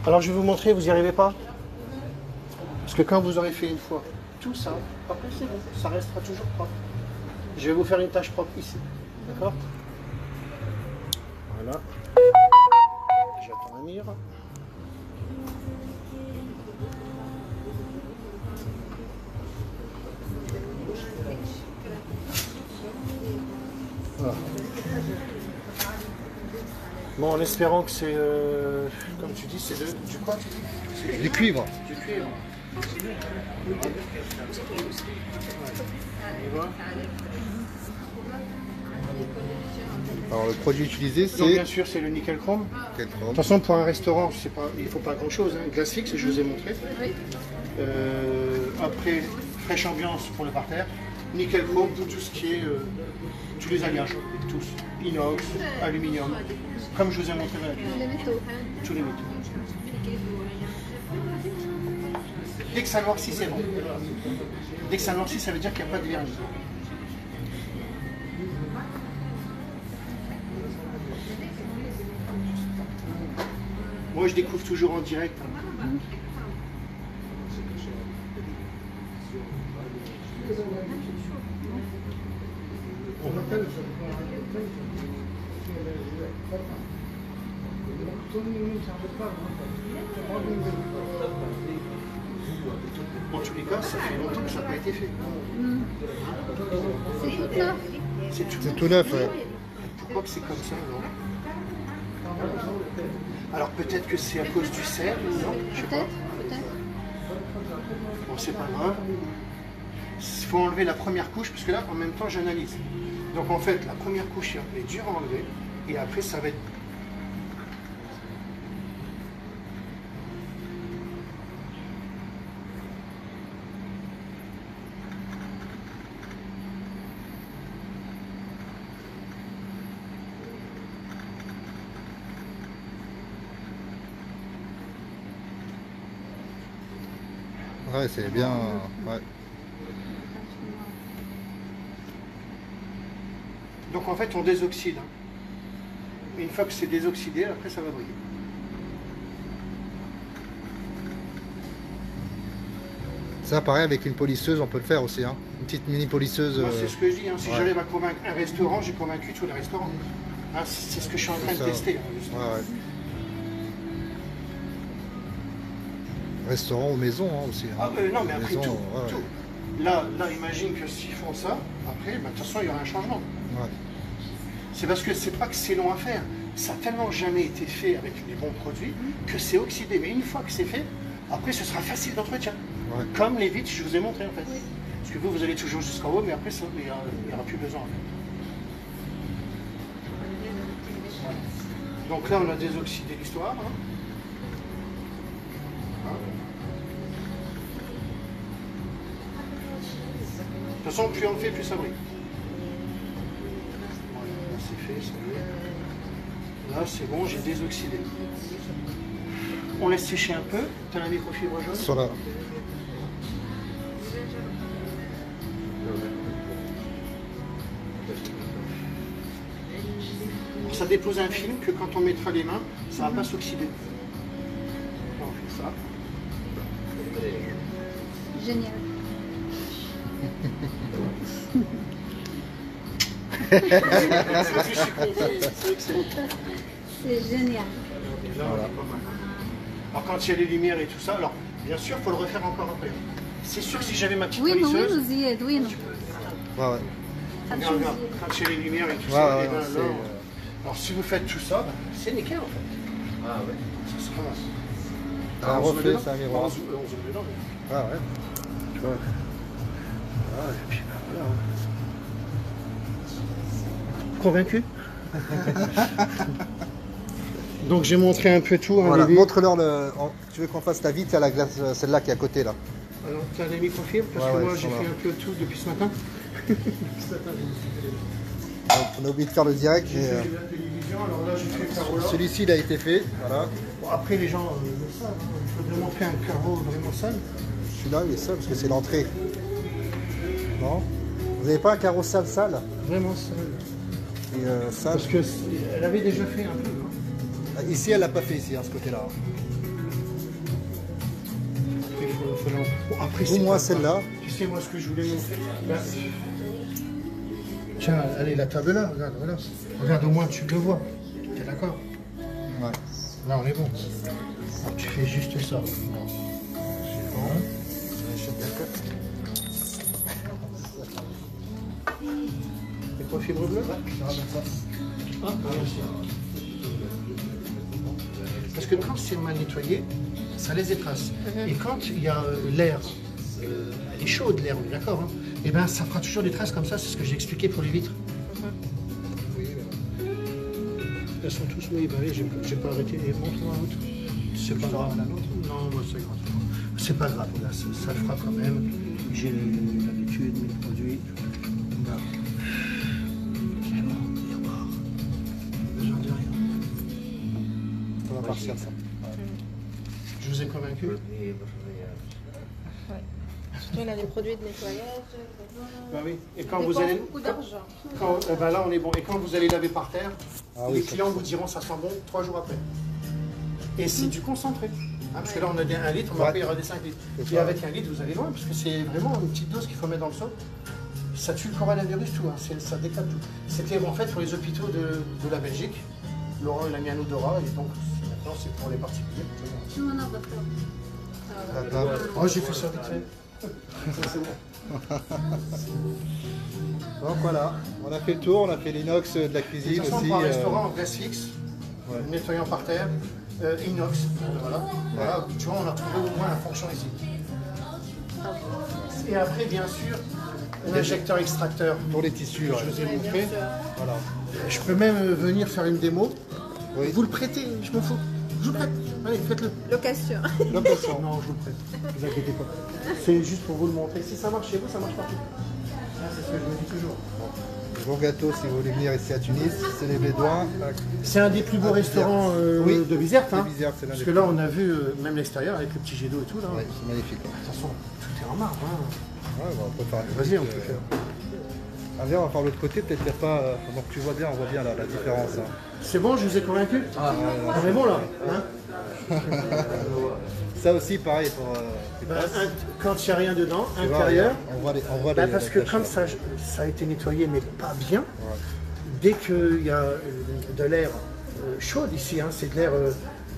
Alors je vais vous montrer, vous n'y arrivez pas? Parce que quand vous aurez fait une fois tout ça, après c'est bon, ça restera toujours propre. Je vais vous faire une tâche propre ici, d'accord? Voilà. J'attends un mur. Voilà. Bon, en espérant que c'est, comme tu dis, c'est du quoi? Du cuivre. Du cuivre. Alors le produit utilisé Donc c'est... bien sûr c'est le nickel chrome. De toute façon pour un restaurant, il ne faut pas grand chose. Hein. Glace fixe, je vous ai montré. Oui. Après, fraîche ambiance pour le parterre. Nickel chrome pour tout ce qui est tous les alliages, tous. Inox, aluminium. Comme je vous ai montré là. Les métaux. Tous les métaux. Dès que ça noircit, c'est bon. Dès que ça noircit, ça veut dire qu'il n'y a pas de vernis. Moi, je découvre toujours en direct. Hein. En tous les cas, ça fait longtemps que ça n'a pas été fait. C'est tout neuf. C'est tout neuf, ouais. Pourquoi que c'est comme ça, non? Alors peut-être que c'est à cause du cerf, non? Je sais pas. Peut-être. Bon, c'est pas grave. Il faut enlever la première couche, parce que là, en même temps, j'analyse. Donc en fait, la première couche est dure à enlever, et après, ça va être... Ouais, c'est bien. Ouais. Donc en fait, on désoxyde. Hein. Une fois que c'est désoxydé, après, ça va briller. Ça, pareil, avec une polisseuse, on peut le faire aussi. Hein. Une petite mini polisseuse. Moi, c'est ce que je dis. Hein. Si ouais. j'arrive à convaincre un restaurant, j'ai convaincu tous les restaurants. Hein, c'est ce que je suis en train de tester. Hein, ouais. Restaurant ou maison hein, aussi. Hein. Ah, non, mais après maison, tout. Ouais. Là, imagine que s'ils font ça, après, bah, de toute façon, il y aura un changement. Ouais. C'est parce que c'est pas que c'est long à faire. Ça n'a tellement jamais été fait avec les bons produits que c'est oxydé. Mais une fois que c'est fait, après, ce sera facile d'entretien. Ouais. Comme les vitres, je vous ai montré en fait. Oui. Parce que vous allez toujours jusqu'en haut, mais après, il n'y aura plus besoin. En fait. Donc là, on a désoxydé l'histoire. Hein. De toute façon, plus on le fait, plus ça brille. Voilà, c'est fait, ça y est. Là, c'est bon, j'ai désoxydé. On laisse sécher un peu. Tu as la microfibre jaune? Sur la... Ça dépose un film que quand on mettra les mains, ça ne va pas s'oxyder. On fait ça. Génial. C'est génial. Voilà. Alors quand il y a les lumières et tout ça, alors bien sûr, il faut le refaire encore après. C'est sûr que si j'avais ma petite polisseuse... Oui, non. Ouais. Regarde, quand il y a les lumières et tout ça, alors si vous faites tout ça, c'est nickel en fait. Ah ouais. Ça sera... Un reflet, c'est un miroir. On zoome dedans. Ah ouais. Tu vois. Ah, et puis voilà. Convaincu? Donc j'ai montré un peu tout. Voilà, montre-leur le... Tu veux qu'on fasse la vitre à la glace, celle-là qui est à côté là. Alors tu as les microfibres parce que moi j'ai fait un peu tout depuis ce matin. On a oublié de faire le direct. Celui-ci il a été fait. Voilà. Bon, après les gens le savent, hein. Il faut vraiment faire un carreau vraiment sale. Celui-là il est sale parce que c'est l'entrée. Non? Vous n'avez pas un carreau sale? Vraiment sale. Et sale. Parce qu'elle avait déjà fait un peu. Hein. Ici, elle l'a pas fait ici, hein, ce côté-là. Bon, après, Ou c'est moi, pas celle-là. grave. Tu sais, moi, ce que je voulais montrer. Là. Tiens, allez, la table là, regarde, voilà. Regarde, au moins, tu le vois. T'es d'accord? Ouais. Là, on est bon. Alors, tu fais juste ça. Bon. C'est bon. Et toi, fibre bleue? Ah, merci. Parce que quand c'est mal nettoyé, ça laisse des traces. Et quand il y a l'air, elle est chaude l'air, on est d'accord, hein, et ben ça fera toujours des traces comme ça, c'est ce que j'ai expliqué pour les vitres. Elles sont tous mouillées, bah oui, j'ai pas arrêté. Et montre-moi l'autre. C'est pas grave. La nôtre? Non, moi c'est grave. C'est pas grave, là, ça le fera quand même. J'ai l'habitude, mes produits. Là. C'est bon, il n'y a pas besoin de rien. Ça va partir, ça. Je vous ai convaincu? Surtout, là, les produits de nettoyage. Bah oui. Et quand Ça vous dépense allez. beaucoup d'argent. Ben là, on est bon. Et quand vous allez laver par terre, Ah les oui, clients vous diront ça sent bon 3 jours après. Et c'est du concentré. Hein, parce que là, on a des 1 litre, on va Ouais. après, il y aura des 5 litres. C'est Et ça. avec 1 litre, vous allez loin, parce que c'est vraiment une petite dose qu'il faut mettre dans le sol. Ça tue le coronavirus, tout. Hein. Ça décale tout. C'était en fait pour les hôpitaux de la Belgique. Laurent, il a mis un odorat, et donc maintenant, c'est pour les particuliers. شو ننظف؟ La table. Oh, j'ai fait ça vite fait. Ça, c'est bon. Donc voilà, on a fait le tour, on a fait l'inox de la De cuisine toute façon, aussi. pour un restaurant en glace fixe, ouais. nettoyant par terre, inox, voilà. Voilà, tu vois, on a trouvé au moins la fonction ici. Et après, bien sûr, l'injecteur extracteur Pour les tissus, que ouais. je vous ai Oui, montré. bien sûr. Voilà. Je peux même venir faire une démo. Oui. Vous le prêtez, je m'en fous. Je vous le prête. Allez, faites-le. Location. Location. Non, je vous le prête. Ne vous inquiétez pas. C'est juste pour vous le montrer. Si ça marche chez vous, ça marche partout. Ah, c'est ce que je me dis toujours. Bon gâteau si vous voulez venir ici à Tunis, c'est les Bédouins. C'est un des plus beaux restaurants Oui. de Bizerte. Hein. De Bizerte, c'est l'un Parce des que là, on a vu même l'extérieur avec le petit jet d'eau et tout. Là. Ouais, c'est magnifique. De toute façon, tout est en marbre. Hein. Ouais, bah, on peut faire. Vas-y, on peut faire. Ah, viens, on va faire l'autre côté, peut-être qu'il n'y a pas. Donc tu vois bien, on voit bien la différence. Hein. C'est bon, je vous ai convaincu? On est bon là, hein? Ça aussi, pareil pour. Quand il n'y a rien dedans, Tu vois, intérieur. on voit Bah, les. parce que les comme taches, ça a été nettoyé mais pas bien, ouais. dès qu'il y a de l'air chaud ici, hein, c'est de l'air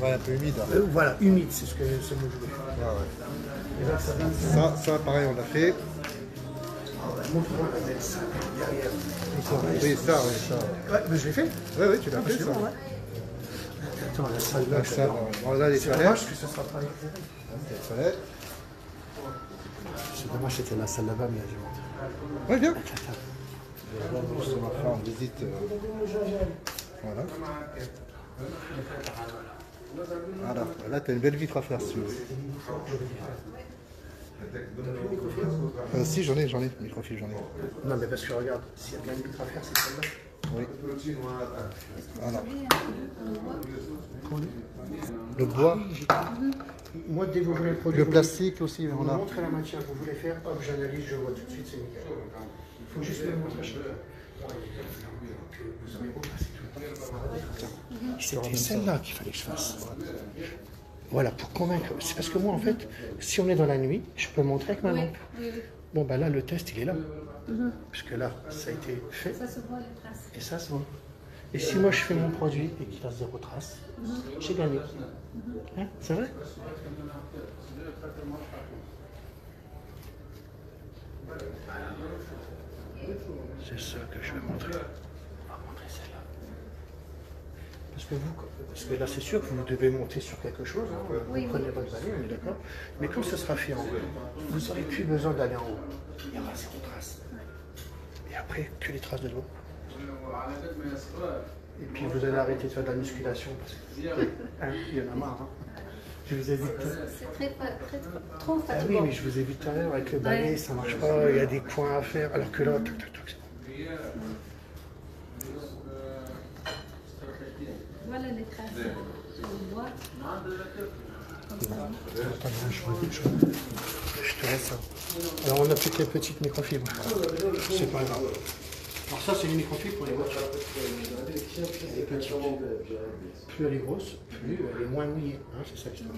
Ouais, un peu humide. Hein. voilà, humide, c'est ce que c'est le mot que je voulais faire. Ouais, ouais. Et là, ça va. Ça, pareil, on l'a fait. Montre-moi la belle salle derrière. Oui, ça. Ouais, mais je l'ai fait. Oui, oui, tu l'as fait, C'est ça. bon, ouais. Attends, la salle là, Donc, ça, bon, là, les c'est toilettes. dommage que ça sera pas. Les toilettes. C'est dommage, c'était la salle là-bas, mais j'ai montré. Ouais, viens. Avec la table. On va faire une visite. Voilà. Voilà. Là, tu as une belle vitre à faire, si tu veux. Si, j'en ai, microfiche, j'en ai. Non, mais parce que regarde, s'il y a bien une vitre à faire, c'est celle-là. Oui. Voilà. Le bois, Moi, dès que vous voulez le produit, le vous plastique aussi, me on a. montrez la matière que vous voulez faire, hop, j'analyse, je vois tout de suite, c'est nickel. Il faut juste me le montrer chez vous. Vous aurez beau passer tout le temps. C'était celle-là qu'il fallait que je fasse. Voilà, pour convaincre. C'est parce que moi, en fait, si on est dans la nuit, je peux montrer avec ma lampe. Bon, ben là, le test, il est là. Puisque là, ça a été fait. Ça se voit les traces. Et ça se voit. Et si moi, je fais mon produit et qu'il a 0 trace, j'ai gagné. Hein, c'est vrai? C'est ça que je vais montrer. On va montrer celle-là. Parce que là, c'est sûr que vous devez monter sur quelque chose. Hein. Vous prenez votre balai, on est d'accord. Mais quand ce sera fait en haut, vous n'aurez plus besoin d'aller en haut. Il y aura 0 trace. Et après, que les traces de doigts. Et puis vous allez arrêter de faire de la musculation parce que hein, il y en a marre. Hein. Je vous ai dit C'est trop ah oui, fatigant. mais je vous ai vu tout à l'heure avec le balai, ça marche pas, il y a des coins à faire, alors que là, tac, tac, tac, c'est bon. Voilà les traces. On voit. Attends, je te laisse ça. Alors on a plus que les petites microfibres. C'est pas grave. Alors ça, c'est l'unique config pour les voitures. Les petites. Plus elle est grosse, plus elle est moins mouillée. Hein, c'est ça l'histoire.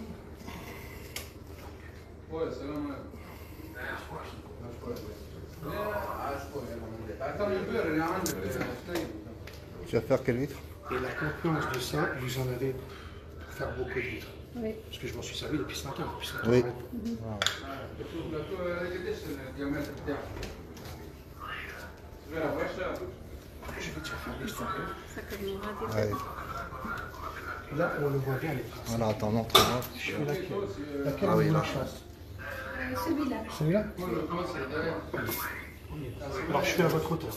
Tu vas faire quel litre? Et la contenance de ça, vous en avez pour faire beaucoup de litres. Oui. Parce que je m'en suis servi depuis ce matin. Oui. Je vais te faire l'extérieur. Ça communiquera des Ouais. Là, on le voit bien les traces. Voilà, attends, non, trop loin. Je fais laquelle? Laquelle Ah oui, vous là. la chasse? Celui-là. Celui-là? Alors je fais à votre hauteur.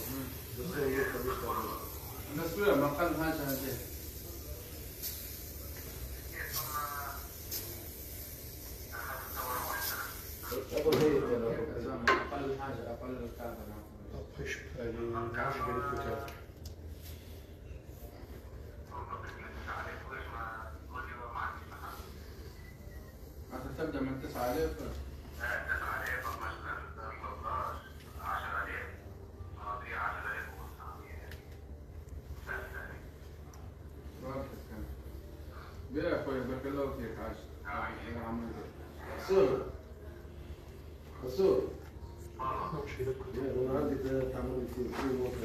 Après je peux aller là, je vais de l'autre côté. تبدأ من 9000 يا اخوي بارك الله فيك عاش خسور خسور Non, je fais de l'autre côté. انا عندي تعمل في موقع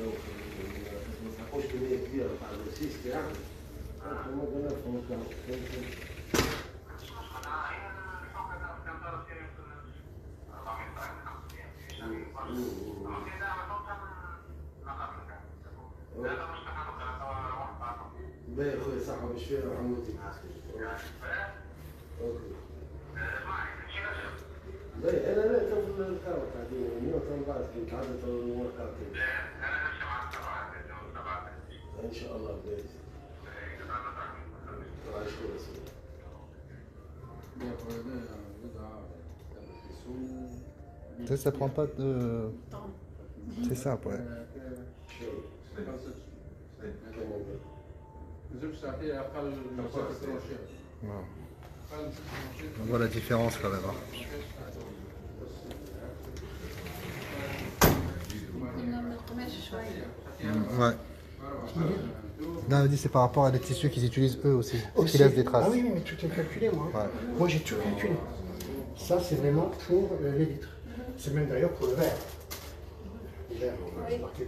ما تحقوش كميه كبيره تاع الرصيص تاعك ممكن نفهم باهي خويا صح باش فيها عمودي اوكي باهي انا لا تو في الكاو قاعدين اليوم تو بعد كي تعدى تو الورقات ان شاء الله باهي عايش كويس يا اخوي بضعه Tu sais, ça prend pas de... C'est simple, ouais. Wow. On voit la différence quand même. Hein. Ouais. Non, dit c'est par rapport à des tissus qu'ils utilisent eux aussi, qui laissent des traces. Ah oui, mais tout est calculé, moi. Ouais. Moi, j'ai tout calculé. Ça, c'est vraiment pour les litres. C'est même d'ailleurs pour le verre. Le verre, on va marquer.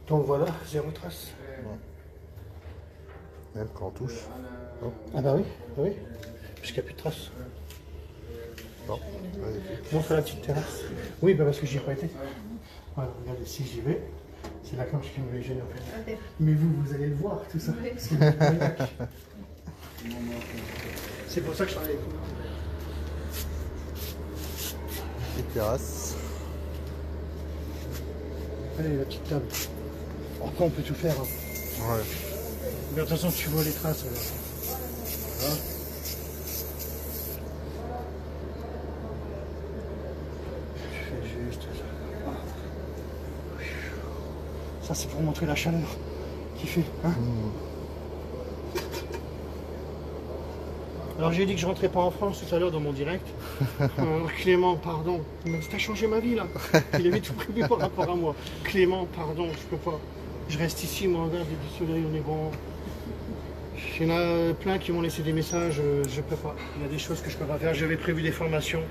Donc voilà, zéro trace. Même quand on touche. Oh. Ah bah oui, puisqu'il n'y a plus de traces. Bon. Vas-y. Montre la petite terrasse. Oui, bah parce que j'y ai pas été. Voilà, regardez, si j'y vais, c'est la planche qui me gêne en fait. Mais vous allez le voir, tout ça. C'est pour ça que je travaille avec vous. Petite terrasse. Allez, la petite table. Après, on peut tout faire. Hein. Ouais. Mais de toute façon, tu vois les traces. Hein? Je fais juste ça. Ça, c'est pour montrer la chaleur qu'il fait. Hein? Alors j'ai dit que je rentrais pas en France tout à l'heure dans mon direct. Clément, pardon. Il m'a dit t'as changé ma vie là. Il avait tout prévu par rapport à moi. Clément, pardon, je peux pas. Je reste ici, moi, regarde, il y a du soleil, on est bon. Il y en a plein qui m'ont laissé des messages, je peux pas. Il y a des choses que je peux pas faire. J'avais prévu des formations.